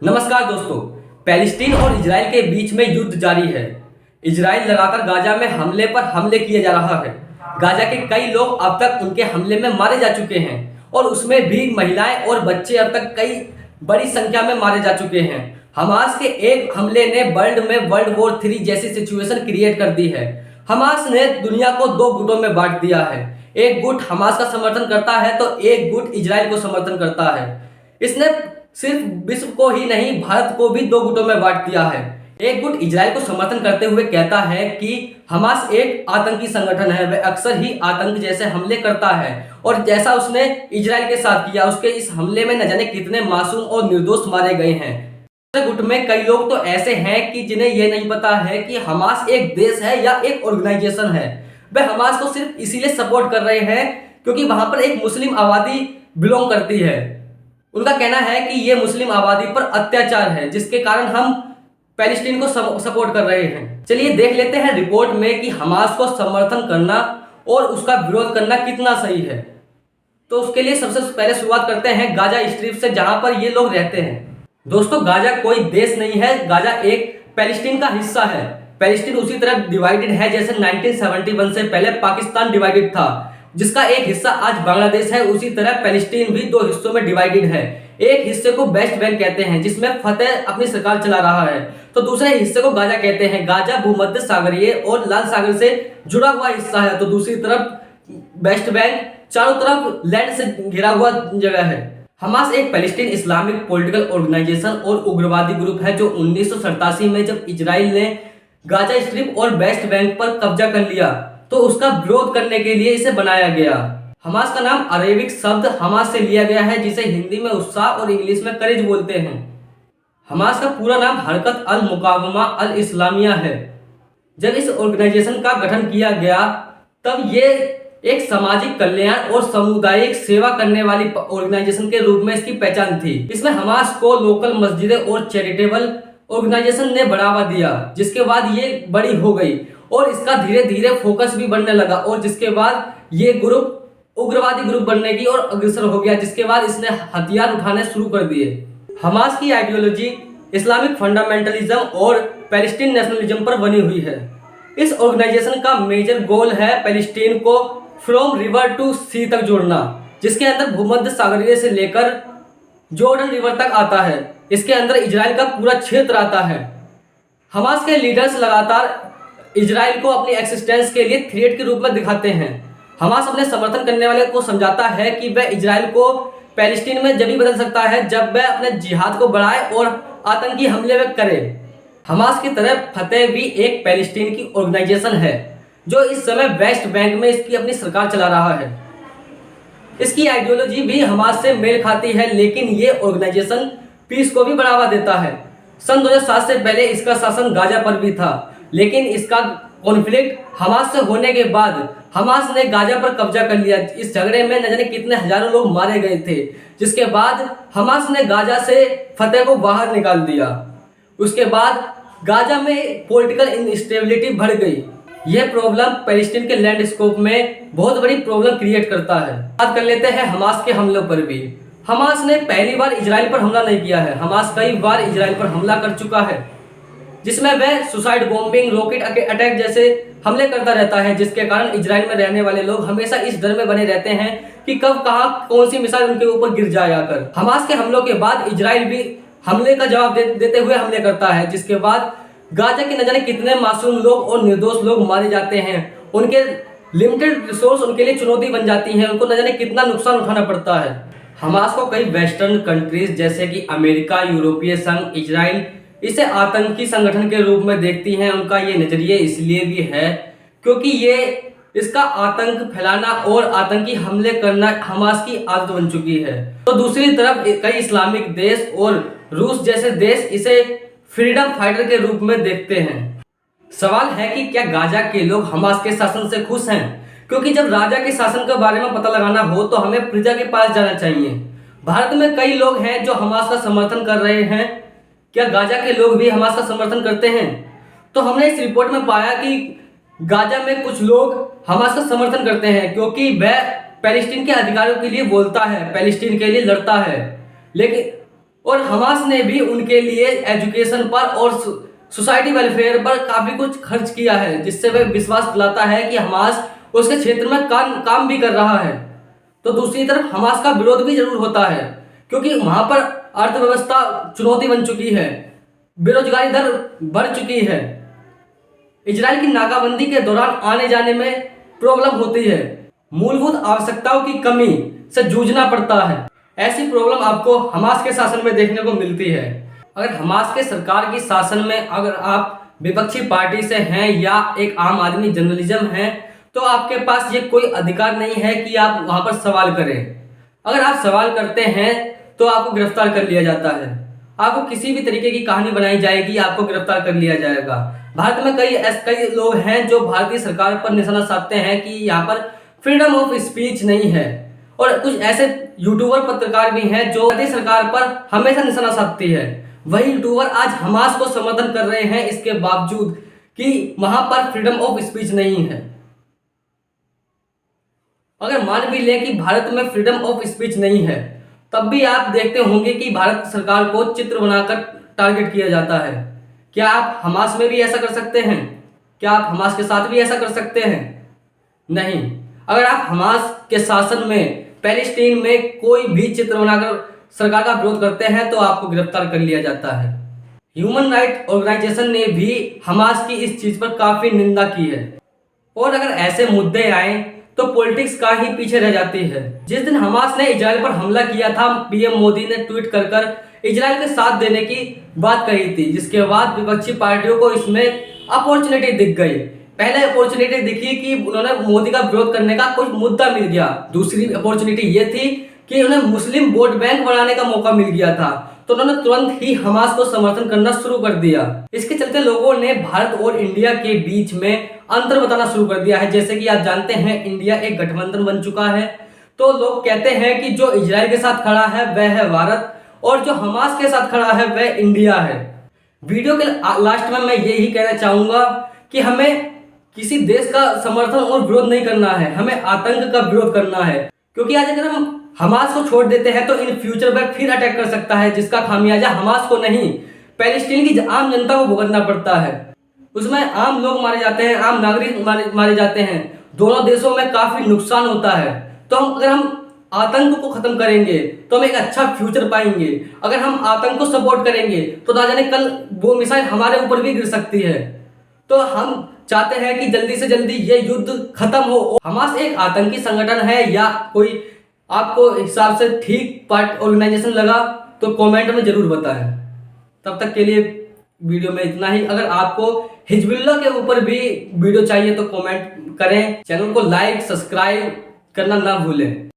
नमस्कार दोस्तों। पैलेस्टीन और इजराइल के बीच में युद्ध जारी है। इजराइल लगातार गाजा में हमले पर हमले किए जा रहा है। गाजा के कई लोग अब तक उनके हमले में मारे जा चुके हैं और उसमें भी महिलाएं और बच्चे अब तक कई बड़ी संख्या में मारे जा चुके हैं। हमास के एक हमले ने वर्ल्ड वॉर 3 जैसी सिचुएशन क्रिएट कर दी है। हमास ने दुनिया को दो गुटों में बांट दिया है। एक गुट हमास का समर्थन करता है तो एक गुट इजराइल को समर्थन करता है। इसने सिर्फ विश्व को ही नहीं भारत को भी दो गुटों में बांट दिया है। एक गुट इजराइल को समर्थन करते हुए कहता है कि हमास एक आतंकी संगठन है, वह अक्सर ही आतंक जैसे हमले करता है और जैसा उसने इजराइल के साथ किया, उसके इस हमले में न जाने कितने मासूम और निर्दोष मारे गए हैं। दूसरे गुट में कई लोग तो ऐसे हैं कि जिन्हें यह नहीं पता है कि हमास एक देश है या एक ऑर्गेनाइजेशन है। वह हमास को सिर्फ इसीलिए सपोर्ट कर रहे हैं क्योंकि वहां पर एक मुस्लिम आबादी बिलोंग करती है। उनका कहना है कि यह मुस्लिम आबादी पर अत्याचार है, जिसके कारण हम पैलेस्टीन को सपोर्ट कर रहे हैं। चलिए देख लेते हैं रिपोर्ट में कि हमास को समर्थन करना और उसका विरोध करना कितना सही है। तो उसके लिए सबसे पहले शुरुआत करते हैं गाजा स्ट्रिप से, जहां पर ये लोग रहते हैं। दोस्तों, गाजा कोई देश नहीं है, गाजा एक पैलेस्टीन का हिस्सा है। पैलेस्टीन उसी तरह डिवाइडेड है जैसे 1971 से पहले पाकिस्तान डिवाइडेड था, जिसका एक हिस्सा आज बांग्लादेश है। उसी तरह पैलेस्टीन भी दो हिस्सों में डिवाइडेड है। एक हिस्से को वेस्ट बैंक कहते हैं, जिसमें फतेह अपनी सरकार चला रहा है, तो दूसरे हिस्से को गाजा कहते हैं। गाजा भूमध्य सागरीय और लाल सागर से जुड़ा हुआ हिस्सा है, तो दूसरी तरफ वेस्ट बैंक चारों तरफ लैंड से घिरा हुआ जगह है। हमास एक पैलेस्टीन इस्लामिक पॉलिटिकल ऑर्गेनाइजेशन और उग्रवादी ग्रुप है जो 1987 में जब इजराइल ने गाजा स्ट्रिप और वेस्ट बैंक पर कब्जा कर लिया तो उसका विरोध करने के लिए इसे बनाया गया। हमास का नाम अरेबिक शब्द हमास से लिया गया है, जिसे हिंदी में उत्साह और इंग्लिश में करेज बोलते हैं। हमास का पूरा नाम हरकत अल मुकावमा अल इस्लामिया है। जब इस ऑर्गेनाइजेशन का गठन किया गया तब ये एक सामाजिक कल्याण और सामुदायिक सेवा करने वाली ऑर्गेनाइजेशन के रूप में इसकी पहचान थी। इसमें हमास को लोकल मस्जिदें और चैरिटेबल ऑर्गेनाइजेशन ने बढ़ावा दिया, जिसके बाद ये बड़ी हो गई और इसका धीरे धीरे फोकस भी बढ़ने लगा और जिसके बाद ये ग्रुप उग्रवादी ग्रुप बनने की और अग्रसर हो गया, जिसके बाद इसने हथियार उठाने शुरू कर दिए। हमास की आइडियोलॉजी इस्लामिक फंडामेंटलिज्म और पैलेस्टीन नेशनलिज्म पर बनी हुई है। इस ऑर्गेनाइजेशन का मेजर गोल है पैलेस्टीन को फ्रॉम रिवर टू सी तक जोड़ना, जिसके अंदर भूमध्य सागरीय से लेकर जॉर्डन रिवर तक आता है। इसके अंदर इजराइल का पूरा क्षेत्र आता है। हमास के लीडर्स लगातार इजराइल को अपनी एक्सिस्टेंस के लिए थ्रेट के रूप में दिखाते हैं। हमास अपने समर्थन करने वाले को समझाता है कि वह इजराइल को पैलेस्टीन में जब ही बदल सकता है जब वह अपने जिहाद को बढ़ाए और आतंकी हमले में करे। हमास की तरह फतेह भी एक पैलेस्टीन की ऑर्गेनाइजेशन है जो इस समय वेस्ट बैंक में इसकी अपनी सरकार चला रहा है। इसकी आइडियोलॉजी भी हमास से मेल खाती है, लेकिन ये ऑर्गेनाइजेशन पीस को भी बढ़ावा देता है। सन 2007 से पहले इसका शासन गाजा पर भी था, लेकिन इसका कॉन्फ्लिक्ट हमास से होने के बाद हमास ने गाजा पर कब्जा कर लिया। इस झगड़े में न जाने कितने हजारों लोग मारे गए थे, जिसके बाद हमास ने गाजा से फतेह को बाहर निकाल दिया। उसके बाद गाजा में पॉलिटिकल इंस्टेबिलिटी बढ़ गई। यह प्रॉब्लम पैलेस्टीन के लैंडस्केप में बहुत बड़ी प्रॉब्लम क्रिएट करता है। बात कर लेते हैं हमास के हमलों पर भी। हमास ने पहली बार इजराइल पर हमला नहीं किया है। हमास कई बार इजराइल पर हमला कर चुका है, जिसमें वह सुसाइड बॉम्बिंग, रॉकेट अटैक जैसे हमले करता रहता है, जिसके कारण इजराइल में रहने वाले लोग हमेशा इस डर में बने रहते हैं कि कब कहां कौन सी मिसाइल उनके ऊपर गिर जाए आकर। हमास के हमलों के बाद इजराइल भी हमले का जवाब देते हुए हमले करता है, जिसके बाद गाजा के न जाने कितने मासूम लोग और निर्दोष लोग मारे जाते हैं। उनके लिमिटेड रिसोर्स उनके लिए चुनौती बन जाती है, उनको न जाने कितना नुकसान उठाना पड़ता है। हमास को कई वेस्टर्न कंट्रीज जैसे कि अमेरिका, यूरोपीय संघ, इजराइल इसे आतंकी संगठन के रूप में देखती हैं। उनका ये नजरिया इसलिए भी है क्योंकि ये इसका आतंक फैलाना और आतंकी हमले करना हमास की आदत बन चुकी है। तो दूसरी तरफ कई इस्लामिक देश और रूस जैसे देश इसे फ्रीडम फाइटर के रूप में देखते हैं। सवाल है कि क्या गाजा के लोग हमास के शासन से खुश हैं? क्योंकि जब राजा के शासन के बारे में पता लगाना हो तो हमें प्रजा के पास जाना चाहिए। भारत में कई लोग हैं जो हमास का समर्थन कर रहे हैं। क्या गाजा के लोग भी हमास का समर्थन करते हैं? तो हमने इस रिपोर्ट में पाया कि गाजा में कुछ लोग हमास का समर्थन करते हैं क्योंकि वह पैलेस्टीन के अधिकारों के लिए बोलता है, पैलेस्टीन के लिए लड़ता है। लेकिन और हमास ने भी उनके लिए एजुकेशन पर और सोसाइटी वेलफेयर पर काफी कुछ खर्च किया है, जिससे वह विश्वास दिलाता है कि हमास उसके क्षेत्र में काम भी कर रहा है। तो दूसरी तरफ हमास का विरोध भी जरूर होता है, क्योंकि वहां पर अर्थव्यवस्था चुनौती बन चुकी है, बेरोजगारी दर बढ़ चुकी है, इजराइल की नाकाबंदी के दौरान आने जाने में प्रॉब्लम होती है, मूलभूत आवश्यकताओं की कमी से जूझना पड़ता है। ऐसी प्रॉब्लम आपको हमास के शासन में देखने को मिलती है। अगर हमास के सरकार की शासन में अगर आप विपक्षी पार्टी से हैं या एक आम आदमी जर्नलिज्म है, तो आपके पास ये कोई अधिकार नहीं है कि आप वहां पर सवाल करें। अगर आप सवाल करते हैं तो आपको गिरफ्तार कर लिया जाता है, आपको किसी भी तरीके की कहानी बनाई जाएगी, आपको गिरफ्तार कर लिया जाएगा। भारत में कई लोग हैं जो भारतीय सरकार पर निशाना साधते हैं कि यहाँ पर फ्रीडम ऑफ स्पीच नहीं है, और कुछ ऐसे यूट्यूबर पत्रकार भी हैं जो भारतीय सरकार पर हमेशा निशाना साधती है। वही यूट्यूबर आज हमास को समर्थन कर रहे हैं, इसके बावजूद कि वहां पर फ्रीडम ऑफ स्पीच नहीं है। अगर मान भी लें कि भारत में फ्रीडम ऑफ स्पीच नहीं है, तब भी आप देखते होंगे कि भारत सरकार को चित्र बनाकर टारगेट किया जाता है। क्या आप हमास में भी ऐसा कर सकते हैं? क्या आप हमास के साथ भी ऐसा कर सकते हैं? नहीं। अगर आप हमास के शासन में पैलेस्टीन में कोई भी चित्र बनाकर सरकार का विरोध करते हैं तो आपको गिरफ्तार कर लिया जाता है। ह्यूमन राइट ऑर्गेनाइजेशन ने भी हमास की इस चीज पर काफी निंदा की है, और अगर ऐसे मुद्दे आए तो पॉलिटिक्स का ही पीछे रह जाती है। जिस दिन हमास ने इजराइल पर हमला किया था, पीएम मोदी ने ट्वीट कर इजराइल के साथ देने की बात कही थी, जिसके बाद विपक्षी पार्टियों को इसमें अपॉर्चुनिटी दिख गई। पहले अपॉर्चुनिटी दिखी कि उन्होंने मोदी का विरोध करने का कुछ मुद्दा मिल गया, दूसरी अपॉर्चुनिटी ये थी कि उन्हें मुस्लिम वोट बैंक बनाने का मौका मिल गया था, तो उन्होंने तुरंत ही हमास को समर्थन करना शुरू कर दिया। इसके चलते लोगों ने भारत और इंडिया के बीच में अंतर बताना शुरू कर दिया है। जैसे कि आप जानते हैं, इंडिया एक गठबंधन बन चुका है, तो लोग कहते हैं कि जो इजराइल के साथ खड़ा है वह है भारत, और जो हमास के साथ खड़ा है वह इंडिया है। वीडियो के लास्ट में मैं यही कहना चाहूंगा कि हमें किसी देश का समर्थन और विरोध नहीं करना है, हमें आतंक का विरोध करना है, क्योंकि आज अगर हम हमास को छोड़ देते हैं तो इन फ्यूचर वह फिर अटैक कर सकता है, जिसका खामियाजा हमास को नहीं, पैलेस्टीन की आम जनता को भुगतना पड़ता है। उसमें आम लोग मारे जाते हैं, आम नागरिक मारे जाते हैं, दोनों देशों में काफी नुकसान होता है। तो अगर हम आतंक को खत्म करेंगे तो हम एक अच्छा फ्यूचर पाएंगे। अगर हम आतंक को सपोर्ट करेंगे तो ना जाने कल वो मिसाइल हमारे ऊपर भी गिर सकती है। तो हम चाहते हैं कि जल्दी से जल्दी ये युद्ध खत्म हो। हमास एक आतंकी संगठन है या कोई आपको हिसाब से ठीक पार्ट ऑर्गेनाइजेशन लगा तो कमेंट में जरूर बताएं। तब तक के लिए वीडियो में इतना ही। अगर आपको हिजबुल्लाह के ऊपर भी वीडियो चाहिए तो कमेंट करें। चैनल को लाइक सब्सक्राइब करना ना भूलें।